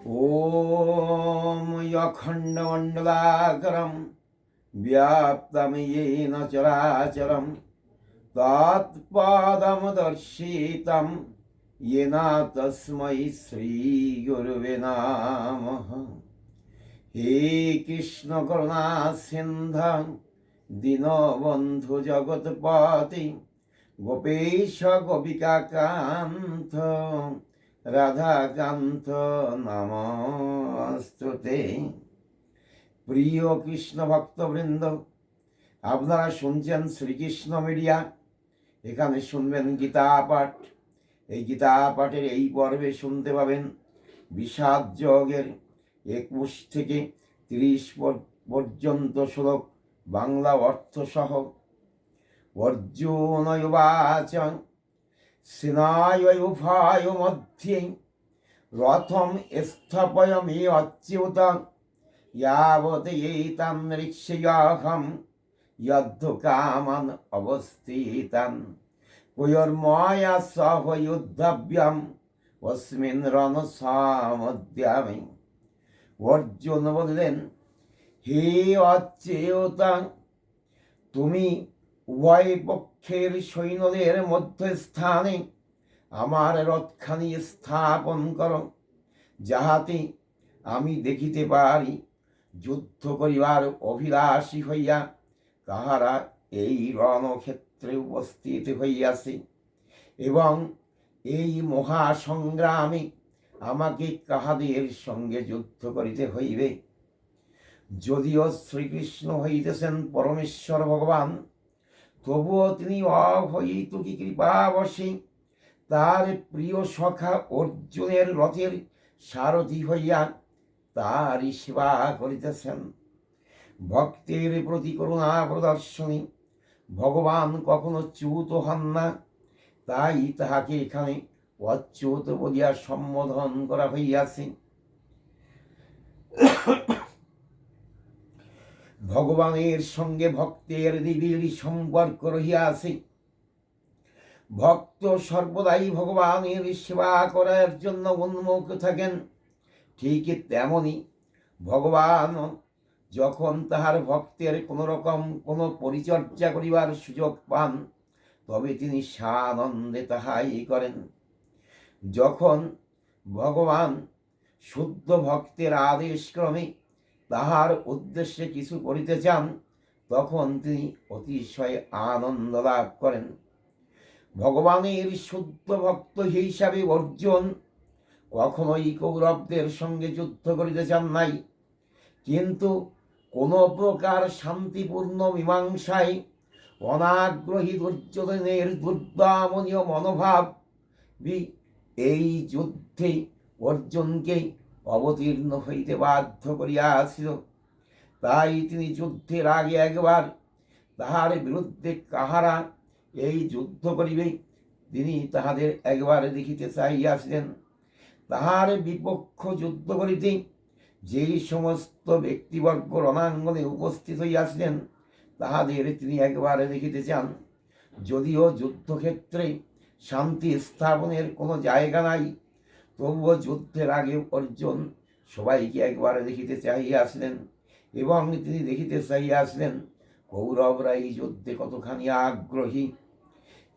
ॐ यखण्डमण्डलाकारं व्याप्तं येन चराचरं तत्पादमदर्शितं येन तस्मै श्रीगुरुवे नमः। हे कृष्ण करुणा सिन्धु दीनबन्धु जगत्पति गोपेश गोपिकान्त রাধাকান্ত নমস্তুতে। প্রিয় কৃষ্ণ ভক্তবৃন্দ, আপনারা শুনছেন শ্রীকৃষ্ণ মিডিয়া। এখানে শুনবেন গীতা পাঠ। এই গীতা পাঠের এই পর্বে শুনতে পাবেন বিষাদ যোগের 21 থেকে 30 পর্যন্ত শ্লোক বাংলা অর্থ সহ। অর্জুন উবাচ সেনায় মধ্যে রথম স্থাপয়ামি অচ্যুত यावत् एतं ऋक्षयाहं यद्धकामन् अवस्थितं कुर्मया सह युद्धव्यम् अस्मिन् रणसमुद्यमे। অর্জুন বললেন, হে অচ্যুত, তুমি উভয় পক্ষের সৈন্যদের মধ্যস্থানে আমার রথখানি স্থাপন করো, যাহাতে আমি দেখিতে পারি যুদ্ধ করিবার অভিলাষী হইয়া কাহারা এই রণক্ষেত্রে উপস্থিত হইয়াছে, এবং এই মহাসংগ্রামে আমাকে কাহাদের সঙ্গে যুদ্ধ করিতে হইবে। যদিও শ্রীকৃষ্ণ হইতেছেন পরমেশ্বর ভগবান, তবুও তিনি অহৈতুকী কৃপাবশে তার প্রিয় সখা অর্জুনের রথের সারথি হইয়া তারই সেবা করিতেছেন। ভক্তের প্রতি করুণা প্রদর্শনী ভগবান কখনো চ্যুত হন না, তাই তাহাকে এখানে অচ্যুত বলিয়া সম্বোধন করা হইয়াছে। ভগবানের সঙ্গে ভক্তের নিবিড় সম্পর্ক রহিয়াছে। ভক্ত সর্বদাই ভগবানের সেবা করার জন্য উন্মুখ থাকেন। ঠিক তেমনি ভগবান যখন তাহার ভক্তের কোনো পরিচর্যা করিবার সুযোগ পান, তবে তিনি সানন্দে তাহাই করেন। যখন ভগবান শুদ্ধ ভক্তের আদেশক্রমে তাহার উদ্দেশ্যে কিছু করিতে চান, তখন তিনি অতিশয় আনন্দ লাভ করেন। ভগবানের শুদ্ধ ভক্ত হিসাবে অর্জুন কখনোই কৌরবদের সঙ্গে যুদ্ধ করিতে চান নাই, কিন্তু কোনো প্রকার শান্তিপূর্ণ মীমাংসায় অনাগ্রহী দুর্যোধনের দুর্দমনীয় মনোভাব এই যুদ্ধে অর্জুনকে অবতীর্ণ হইতে বাধ্য করিয়াছিল। তাই তিনি যুদ্ধের আগে একবার তাহার বিরুদ্ধে কাহারা এই যুদ্ধ করিবে তিনি তাহাদের একবার দেখিতে চাহিয়াছিলেন। তাহার বিপক্ষ যুদ্ধ করিতে যেই সমস্ত ব্যক্তিবর্গ রণাঙ্গনে উপস্থিত হইয়াছিলেন, তাহাদের তিনি একবার দেখিতে চান। যদিও যুদ্ধক্ষেত্রে শান্তি স্থাপনের কোনো জায়গা নাই, তবুও যুদ্ধের আগে অর্জুন সবাইকে একবার দেখিতে চাহিয়াছিলেন, এবং তিনি দেখিতে চাহিয়াছিলেন কৌরবরা এই যুদ্ধে কতখানি আগ্রহী।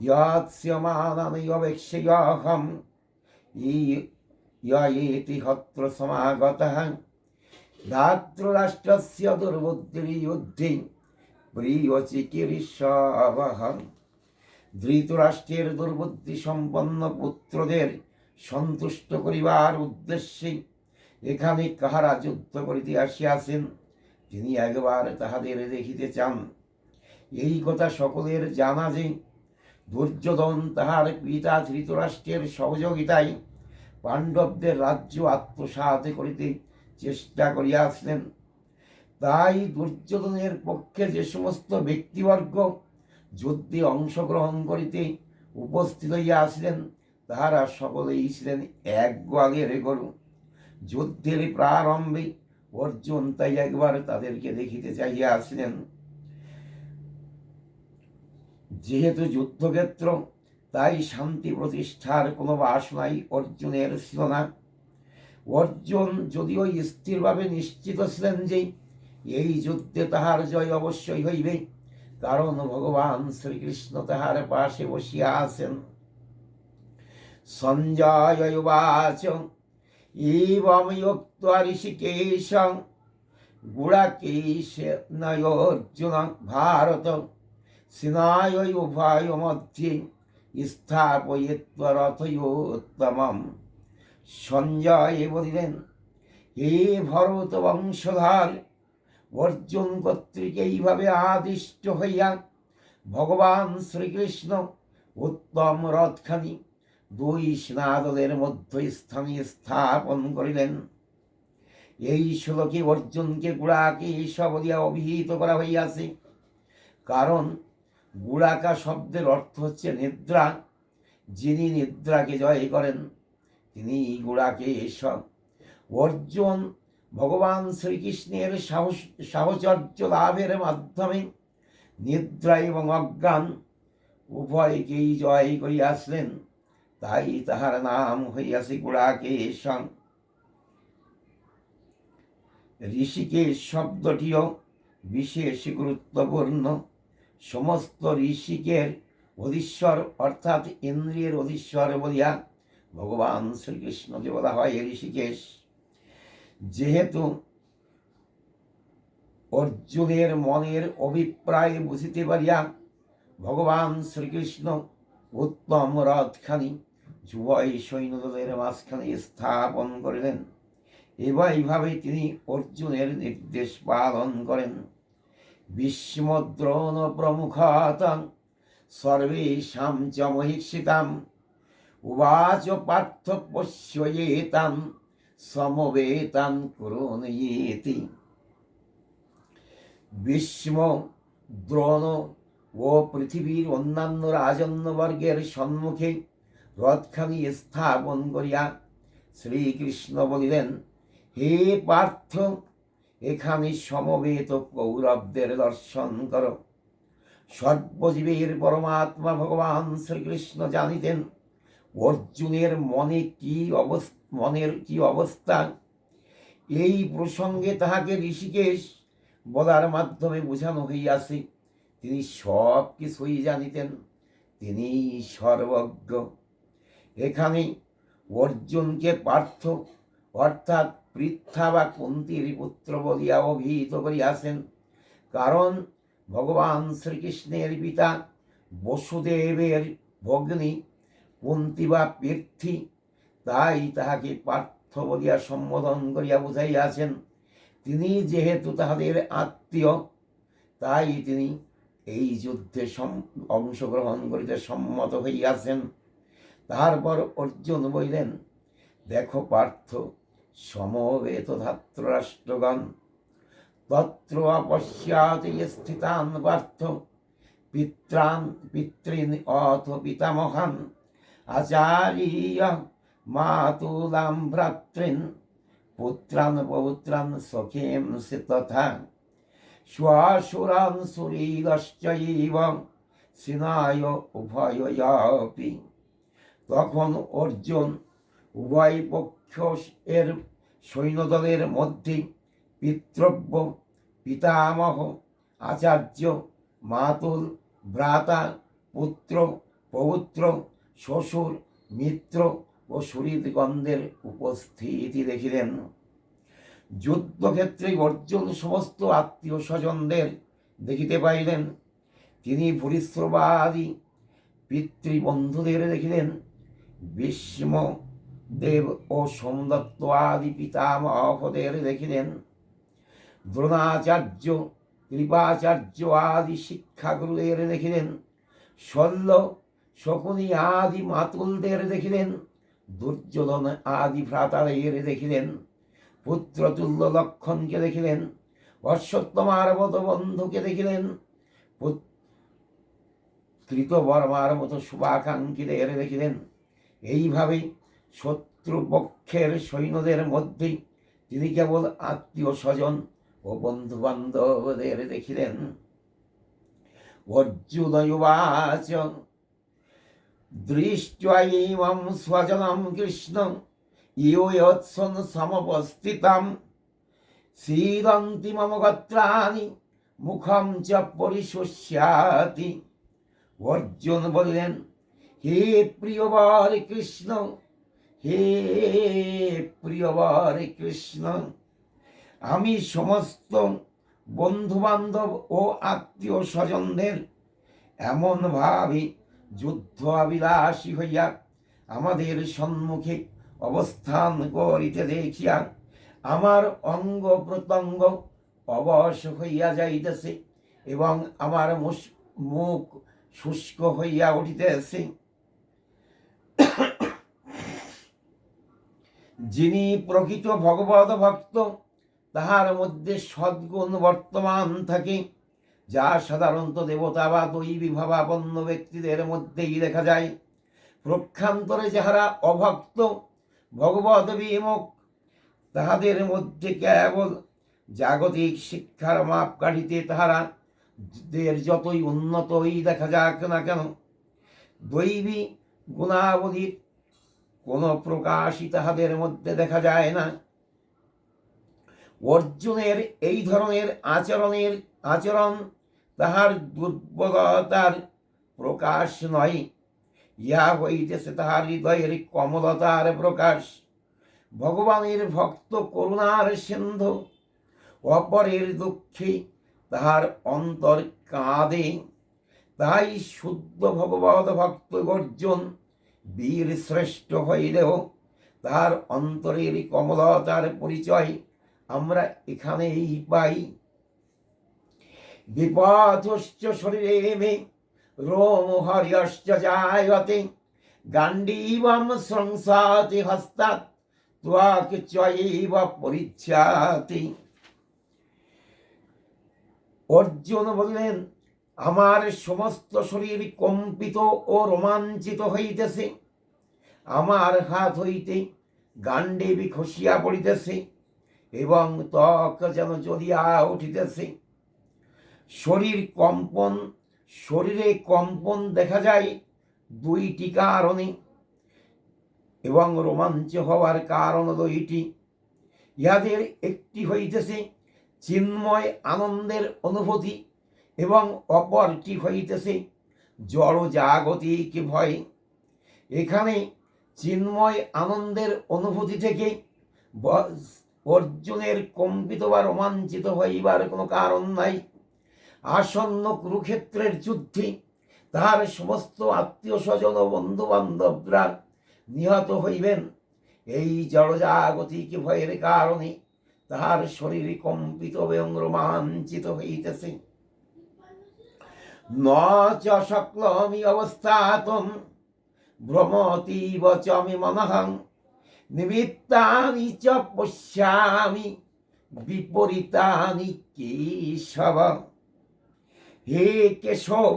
ইয়াৎস্যমানমেবেক্ষ্যহম ইয়েতি হত্র সমাগতঃ ধাতৃরাষ্ট্রস্য দুর্বুদ্ধির্যুদ্ধে প্রিয়চিকিৎসবঃ। ধৃতরাষ্ট্রের দুর্বুদ্ধি সম্পন্ন পুত্রদের সন্তুষ্ট করিবার উদ্দেশ্যে এখানে কাহারা যুদ্ধ করিতে আসিয়াছেন, তিনি একবার তাহাদের দেখিতে চান। এই কথা সকলের জানা যে দুর্যোধন তাহার পিতা ধৃতরাষ্ট্রের সহযোগিতায় পাণ্ডবদের রাজ্য আত্মসাৎ করিতে চেষ্টা করিয়াছিলেন। তাই দুর্যোধনের পক্ষে যে সমস্ত ব্যক্তিবর্গ যুদ্ধে অংশগ্রহণ করিতে উপস্থিত হইয়াছিলেন, তাহারা সকলেই ছিলেন এক গোয়ালের গরু। যুদ্ধের প্রারম্ভে অর্জুন তাই একবার তাদেরকে দেখিতে চাহিয়াছিলেন। যেহেতু যুদ্ধক্ষেত্র, তাই শান্তি প্রতিষ্ঠার কোনো বাসনাই অর্জুনের ছিল না। অর্জুন যদিও স্থিরভাবে নিশ্চিত ছিলেন যে এই যুদ্ধে তাহার জয় অবশ্যই হইবে, কারণ ভগবান শ্রীকৃষ্ণ তাহার পাশে বসিয়া আছেন। সঞ্জয় উবাচ এবং উক্ত্বা ঋষিকেশং গুড়াকেশেনয় অর্জুন ভারত সেনায় উভয় মধ্যে স্থাপয়িত্বা রথয়োত্তমম। সঞ্জয় বলিলেন, হে ভরত বংশধর, অর্জুন কর্তৃক এইভাবে আদিষ্ট হইয়া ভগবান শ্রীকৃষ্ণ উত্তম রথখানি দুই সেনাদলের মধ্যস্থানে স্থাপন করিলেন। এই শ্লোকে অর্জুনকে গুড়াকেশ বলিয়া অভিহিত করা হইয়াছে, কারণ গুড়াকা শব্দের অর্থ হচ্ছে নিদ্রা। যিনি নিদ্রাকে জয় করেন তিনি গুড়াকেশ। অর্জুন ভগবান শ্রীকৃষ্ণের সাহচর্য লাভের মাধ্যমে নিদ্রা এবং অজ্ঞান উভয়কেই জয় করিয়াছিলেন, তাই তাহার নাম হইয়াছে গুড়াকেশ। ঋষিকেশ শব্দটিও বিশেষ গুরুত্বপূর্ণ। সমস্ত ঋষিকের অধীশ্বর অর্থাৎ ইন্দ্রিয়ের অধীশ্বর বলিয়া ভগবান শ্রীকৃষ্ণকে বলা হয় ঋষিকেশ। যেহেতু অর্জুনের মনের অভিপ্রায় বুঝিতে পারিয়া ভগবান শ্রীকৃষ্ণ উত্তম রথখানি উভয় সৈন্যদলের মাঝখানে স্থাপন করিলেন, এইভাবে তিনি অর্জুনের নির্দেশ পালন করেন। ভীষ্ম দ্রোণ প্রমুখতং সর্বেষাং চ মহীক্ষিতাম উবাচ পার্থ পশ্যেতাম সমবেতাং কুরুনয়েতি। ভীষ্ম, দ্রোণ ও পৃথিবীর অন্যান্য রাজন্যবর্গের সম্মুখে রথখানি স্থাপন করিয়া শ্রীকৃষ্ণ বলিলেন, হে পার্থ, এখানে সমবেত কৌরবদের দর্শন কর। সর্বজীবের পরমাত্মা ভগবান শ্রীকৃষ্ণ জানিতেন অর্জুনের মনের কি অবস্থা। এই প্রসঙ্গে তাহাকে ঋষিকেশ বলার মাধ্যমে বোঝানো হইয়াছে তিনি সব কিছুই জানিতেন, তিনি সর্বজ্ঞ। এখানে অর্জুনকে পার্থ অর্থাৎ পৃথা বা কুন্তির পুত্র বলিয়া অভিহিত করিয়াছেন, কারণ ভগবান শ্রীকৃষ্ণের পিতা বসুদেবের ভগ্নী কুন্তি বা পৃথ্বী, তাই তাহাকে পার্থ বলিয়া সম্বোধন করিয়া বুঝাইয়াছেন। তিনি যেহেতু তাহাদের আত্মীয়, তাই তিনি এই যুদ্ধে অংশগ্রহণ করিতে সম্মত হইয়াছেন। তারপর অর্জুন বলিলেন, দেখো পার্থ, সমবেত ধাত্ররাষ্ট্রগণ তত্র অপশ্যাতি স্থিতান পার্থ পিতৃন অথ পিতামহান আচার্য মাতুলাম ভ্রাতৃন পুত্রান পৌত্রান সখেমসি তথা শ্বাসুরান সুরীরশ্চৈব সেনায় উভয়য়াপি। তখন অর্জুন উভয় পক্ষ এর সৈন্যদলের মধ্যে পিতৃব্য, পিতামহ, আচার্য, মাতুল, ভ্রাতা, পুত্র, পৌত্র, শ্বশুর, মিত্র ও সুহৃদগণদের উপস্থিতি দেখিলেন। যুদ্ধক্ষেত্রে অর্জুন সমস্ত আত্মীয় স্বজনদের দেখিতে পাইলেন। তিনি ভূরিশ্রবাদী পিতৃবন্ধুদের দেখিলেন। ভীষ্ম দেব ও সোমদত্ত আদি পিতামহদের দেখিলেন। দ্রোণাচার্য, কৃপাচার্য আদি শিক্ষাগুরুদের দেখিলেন। শল্য, শকুনি আদি মাতুলদের দেখিলেন। দুর্যোধন আদি ভ্রাতাদের দেখিলেন। পুত্রতুল্য লক্ষণকে দেখিলেন। অশ্বত্থমার মতো বন্ধুকে দেখিলেন। কৃতবর্মার মতো শুভাকাঙ্ক্ষীদের দেখিলেন। এইভাবে শত্রুপক্ষের সৈন্যদের মধ্যে তিনি কেবল আত্মীয় স্বজন ও বন্ধু বান্ধবদের দেখিলেন। অর্জুন উবাচ দৃष्ट्वा ইমং স্বজনং কৃষ্ণ ইয়ো ইয়ৎসন সমবস্থিতম শ্রীদন্তি মম গত্রাণি মুখম চ পরিশোষ্যাতি। অর্জুন বললেন, হে প্রিয়বর কৃষ্ণ, হে প্রিয়বর কৃষ্ণ, আমি সমস্ত বন্ধুবান্ধব ও আত্মীয় স্বজনদের এমনভাবে যুদ্ধ অবিলাসী হইয়া আমাদের সম্মুখে অবস্থান করিতে দেখিয়া আমার অঙ্গ প্রত্যঙ্গ অবশ হইয়া যাইতেছে এবং আমার মুখ শুষ্ক হইয়া উঠিতেছে। যিনি প্রকৃত ভগবত ভক্ত, তাহার মধ্যে সদ্গুণ বর্তমান থাকে, যা সাধারণত দেবতা বা দৈবী ভাবাপন্ন ব্যক্তিদের মধ্যেই দেখা যায়। প্রক্ষান্তরে যাহারা অভক্ত, ভগবত বিমুখ, তাহাদের মধ্যে কেবল জাগতিক শিক্ষার মাপকাঠিতে তাহারা যতই উন্নতই দেখা যাক না কেন, দৈবী গুণাবলীর কোনো প্রকাশই তাহাদের মধ্যে দেখা যায় না। অর্জুনের এই ধরনের আচরণ তাহার দুর্বলতার প্রকাশ নয়, ইহা হইতেছে তাহার হৃদয়ের কমলতার প্রকাশ। ভগবানের ভক্ত করুণার সিন্ধু, অপরের দুঃখে তাহার অন্তর কাঁদে। তাই শুদ্ধ ভগবত ভক্ত অর্জুন বীর শ্রেষ্ঠ হইলেও তাহার অন্তরের কমলতার পরিচয় আমরা এখানেই পাই। বিপথশ্চ শরীরে মে রোমহর্যশ্চ জায়তে গাণ্ডীবম সংসাতি হস্তাৎ ত্বক চৈব পরিচ্ছাতি। অর্জুন বললেন, আমার সমস্ত শরীর কম্পিত ও রোমাঞ্চিত হইতেছে, আমার হাত হইতে গাণ্ডীবি খসিয়া পড়িতেছে এবং ত্বক যেন জ্বলিয়া উঠিতেছে। শরীরে কম্পন দেখা যায় দুইটি কারণে এবং রোমাঞ্চ হওয়ার কারণ দুইটি। ইহাদের একটি হইতেছে চিন্ময় আনন্দের অনুভূতি এবং অপরটি হইতেছে জড় জাগতিক ভয়। এখানে চিন্ময় আনন্দের অনুভূতি থেকে অর্জুনের কম্পিত বা রোমাঞ্চিত হইবার কোনো কারণ নাই। আসন্ন কুরুক্ষেত্রের যুদ্ধে তাহার সমস্ত আত্মীয় স্বজন ও বন্ধু বান্ধবরা নিহত হইবেন। এই জড়জাগতিক ভয়ের কারণে তাহার শরীর কম্পিত এবং রোমাঞ্চিত হইতেছে। ন চ শক্লমি অবস্থাতম ভ্রমতীব চ মে মনঃ নিমিত্তানি চ পশ্যামি বিপরীতানি কেশব। হে কেশব,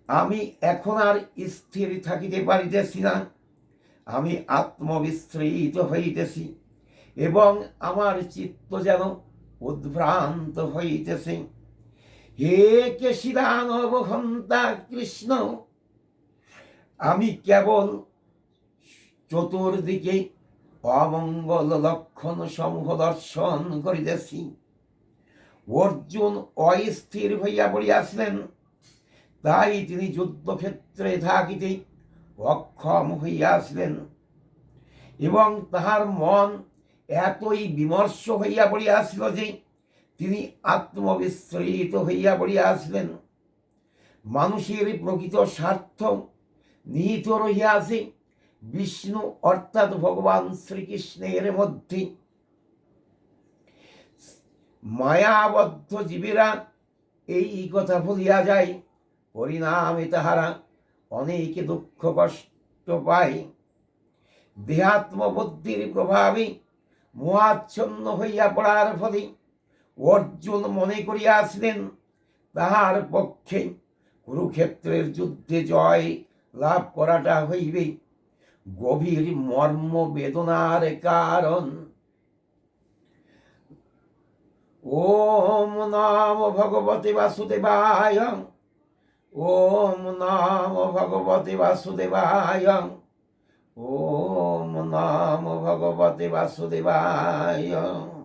আমি এখন আর স্থির থাকিতে পারিতেছি না, আমি আত্মবিস্মৃত হইতেছি এবং আমার চিত্ত যেন উদ্ভ্রান্ত হইতেছে। হে কেশিদানব হন্তা কৃষ্ণ, আমি কেবল চতুর্দিকে অমঙ্গল লক্ষণ সমূহ দর্শন করিতেছি। অর্জুন অস্থির হইয়া পড়িয়াছিলেন, তাই তিনি যুদ্ধক্ষেত্রে থাকিতে অক্ষম হইয়াছিলেন এবং তাহার মন এতই বিমর্ষ হইয়া পড়িয়াছিল যে তিনি আত্মবিস্মৃত হইয়া পড়িয়াছিলেন। মানুষের প্রকৃত স্বার্থ নিহিত রহিয়াছে বিষ্ণু অর্থাৎ ভগবান শ্রীকৃষ্ণের মধ্যে। মায়াবদ্ধ জীবেরা এই কথা ভুলিয়া যায়, পরিণামে তাহারা অনেক দুঃখ কষ্ট পায়। দেহাত্মবুদ্ধির প্রভাবে মোহাচ্ছন্ন হইয়া পড়ার ফলে অর্জুন মনে করিয়াছিলেন তাহার পক্ষে কুরুক্ষেত্রের যুদ্ধে জয় লাভ করাটা হইবে গভীর মর্ম বেদনার কারণ। ওম নমো ভগবতে বাসুদেবায়, ওম নমো ভগবতে বাসুদেবায়, ওম নমো শ্রীমতে বাসুদেবায়।